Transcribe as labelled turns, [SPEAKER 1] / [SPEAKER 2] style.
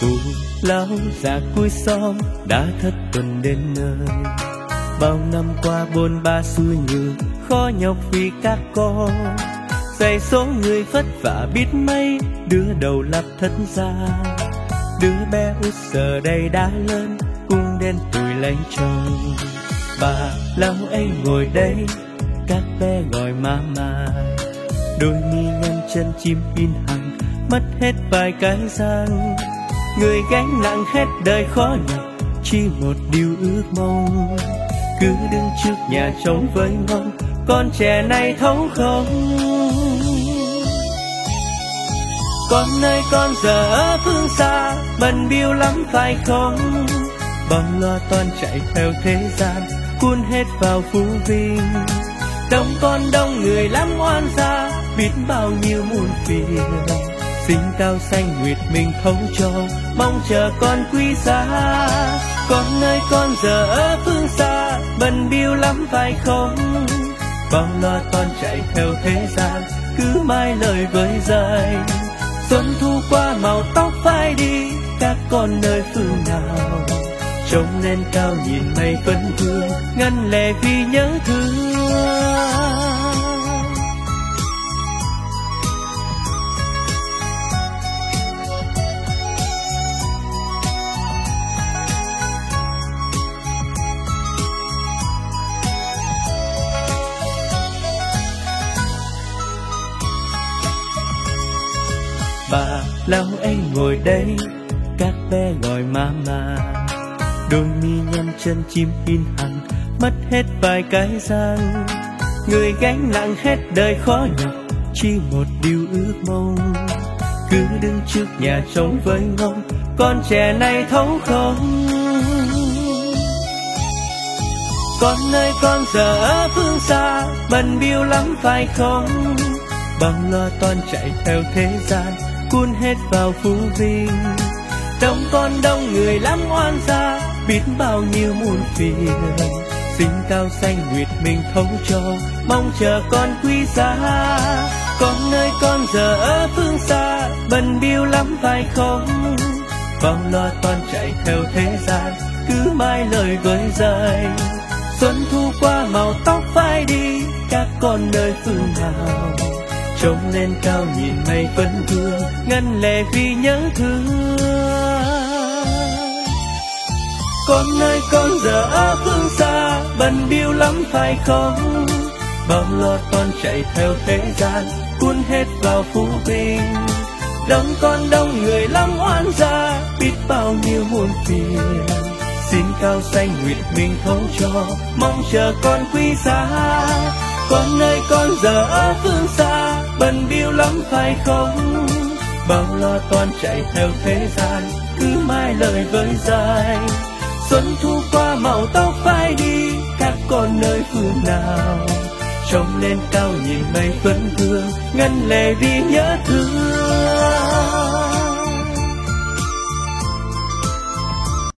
[SPEAKER 1] Cụ lão già cuối xóm đã thất tuần đến nơi, bao năm qua bôn ba xuôi ngược khó nhọc vì các con. Dạy số người vất vả biết mấy, đứa đầu lập thất gia, đứa bé út giờ đây đã lớn cũng đến tuổi lấy chồng. Bà lão ấy ngồi đây, các bé gọi mama, đôi mi nhăn chân chim in hằng mất hết vài cái răng. Người gánh nặng hết đời khó nhọc, chỉ một điều ước mong, cứ đứng trước nhà trống với mong con trẻ này thấu không. Con ơi con giờ ở phương xa, bận biêu lắm phải không? Bằng lo toan chạy theo thế gian, cuốn hết vào phú vinh. Đông con đông người lắm oan gia, biết bao nhiêu muôn phiền. Sinh cao xanh nguyệt mình thấu cho, mong chờ con quý giá. Con ơi con giờ ở phương xa, bận biêu lắm phải không? Bao lo toan chạy theo thế gian, cứ mãi lời với dây. Xuân thu qua màu tóc phai đi, các con nơi phương nào? Trông lên cao nhìn mây vẫn vương, ngân lệ vì nhớ thương. Bà lão ấy ngồi đây, các bé gọi mama, đôi mi nhăn chân chim in hằng mất hết vài cái răng. Người gánh nặng hết đời khó nhọc, chỉ một điều ước mong, cứ đứng trước nhà trống với ngóng con trẻ này thấu không. Con ơi con giờ ở phương xa, bận biêu lắm phải không? Bằng lo toan chạy theo thế gian, cuốn hết vào phú vinh. Đông con đông người lắm oan gia, biết bao nhiêu muôn phiền. Sinh cao xanh nguyệt mình thấu cho, mong chờ con quý giá. Con ơi con giờ ở phương xa, bận biêu lắm phải không? Bao lo toan chạy theo thế gian, cứ mãi lời với dây. Xuân thu qua màu tóc phai đi, các con nơi phương nào? Trông lên cao nhìn mây vẫn vương, ngân lệ vì nhớ thương. Con ơi con giờ ở phương xa, bận biêu lắm phải không? Bao lo toan chạy theo thế gian, cuốn hết vào phú vinh. Đông con đông người lắm oan gia, biết bao nhiêu muôn phiền. Xin cao xanh nguyệt mình thấu cho, mong chờ con quý giá. Con ơi con giờ ở phương xa, bận biêu lắm phải không? Bao lo toan chạy theo thế gian, cứ mãi lời với dây. Xuân thu qua màu tóc phai đi, các con nơi phương nào? Trông lên cao nhìn mây vẫn vương, ngân lệ vì nhớ thương.